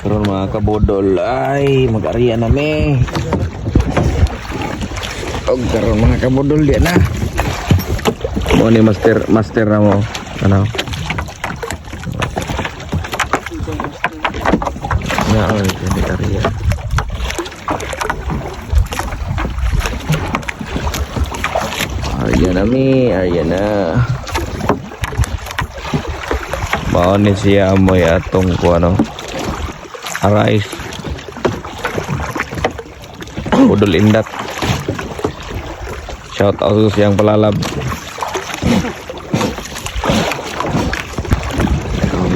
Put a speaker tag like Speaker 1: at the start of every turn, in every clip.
Speaker 1: Karon mga kabudol ay mag-ariya na me. Og karon mga kabudol di na. Mo ni master na mo. Ano? Ya, ini ariya. Ariya na mi, ariya na. Mao ni siya amoy atong ko ano. Arais Budol Indat. Shout out sa siyang palalab.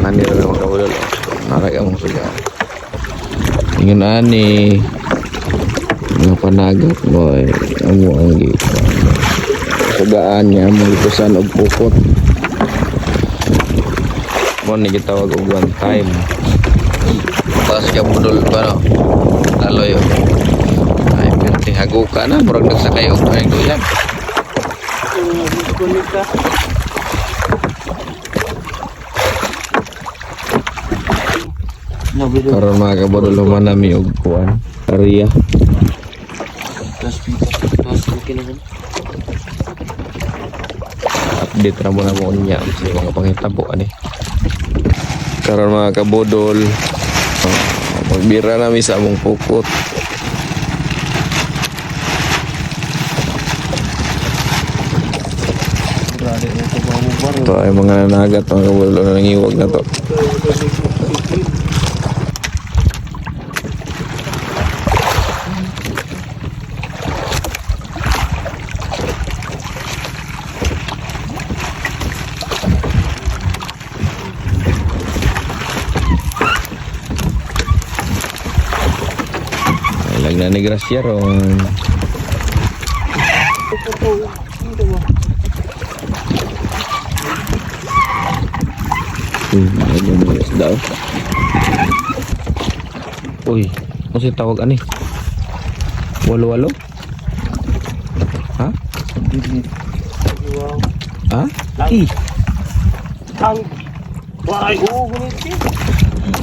Speaker 1: Nani na mga kabudol. Naray ang suga. Ingin ani mga panagat mo ay amo ang sugaan niya mo itusan og pukot. Mo ni gitawag og one time. Pas ka budol pa no. Lalo yo. Ay perti hago ka na murag nagsakay og ay duyan. Kunika. Karon mga kabudol man nami og kuan. Ariya. Update ra mo na mo niya sa mga pangitabo ani. Karon mga kabudol magbira namin sa among pukot. Ito ay mga nanagat mga kabudol na nangiwag na to. Lagna ni Gracia ron. Ayan mo daw. Uy, ano siya tawag ani? Walo-walo? Ha? Ha? Laki.
Speaker 2: Ang waray gunit.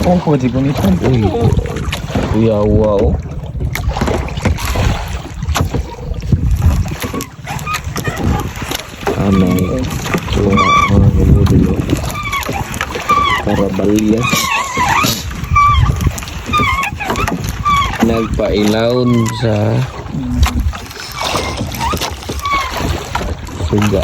Speaker 1: Oh, pwede gunit. Uy. Uyawa oh. Anay mga kabudol para balyas nagpailawn sa suga.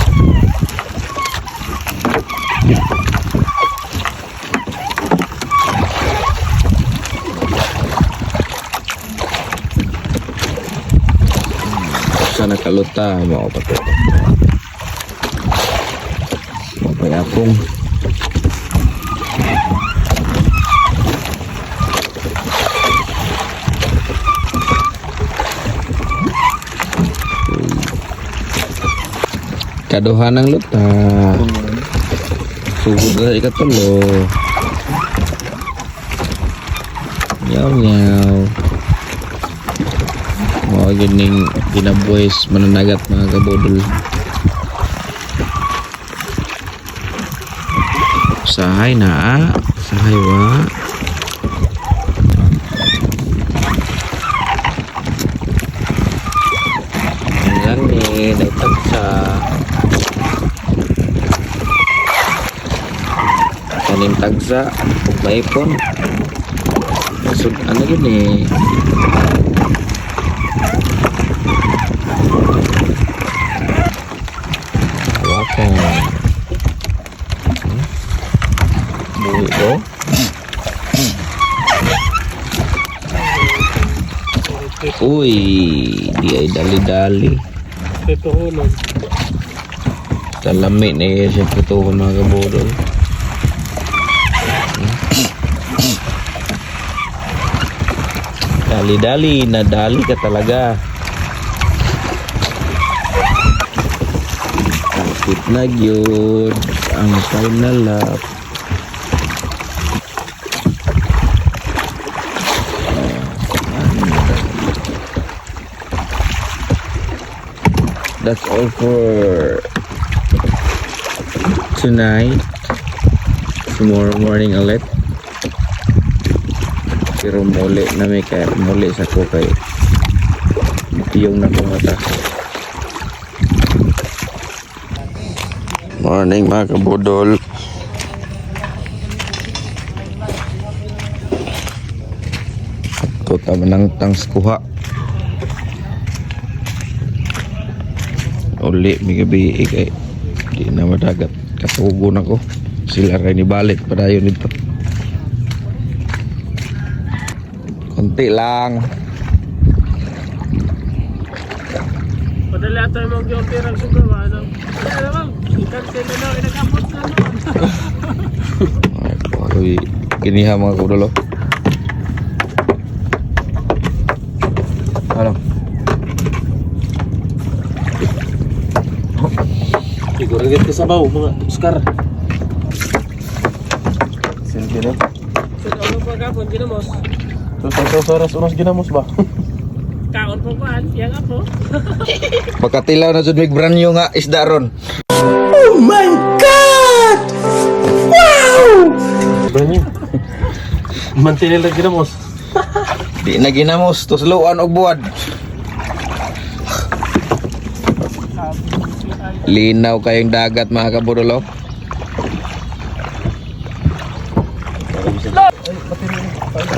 Speaker 1: Sana kaluta mau pa to. Apong kaduhan ng luta sugod na ikatulo nyaw mga gining ginabuhis mananagat mga kabudol. Sahay na, sahay wa. Ayan ni, nagtagsa. Kaning tagsa, kung maipon. Masud, ano yun eh. Hawakan. Buo. Uy, di ay dali-dali.
Speaker 2: Pituhunan.
Speaker 1: Talami na iya siya pituhon mga kabudol. Dali-dali, nadali ka talaga. Kapit na yun ang final lap. That's all for tonight. Tomorrow morning ulit. Pero muli na may kaya muli sa ko kay tiyong na ko mata. Morning mga kabudol. Ito tama ng tangs kuha. Uli may gabi kay di na madagat. Kasugo na ko. Sila rin ibalik padayon dito. Konti lang.
Speaker 2: Padala tayo mag-yopir ang sugawa. Kaya naman, i-cancel na lang, inagapot na naman.
Speaker 1: Ay, paroy. Kiniha mga kabudol. Ano?
Speaker 2: Siguro rin ka sabaw, mga Oscar.
Speaker 3: Silbi na.
Speaker 2: Ano pa kapon, ginamos?
Speaker 3: So, oras ginamos ba?
Speaker 2: Kaon pa ba? Yan nga po.
Speaker 1: Pagkatilaw na sud mig branyo nga isda ron.
Speaker 3: Banyo. Mantinil na ginamos.
Speaker 1: Di na ginamos, tusluan og buwad. Linaw kayong dagat mga kabudol.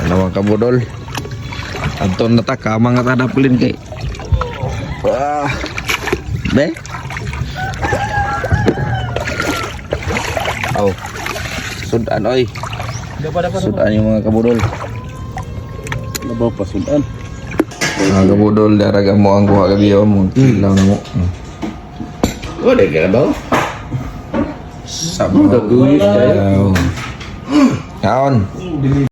Speaker 1: Ano mga kabudol? Anton na ta kamang nga tadaplin kay. Be? Oh. Sudan oy. Sudan yung mga kabudol.
Speaker 3: Nabaw pa sudan.
Speaker 1: Mga kabudol, daraga mo ang kuha kabiyaw mo. Lang mo. Oh, dahil ka na ba? Sabang. Kaon.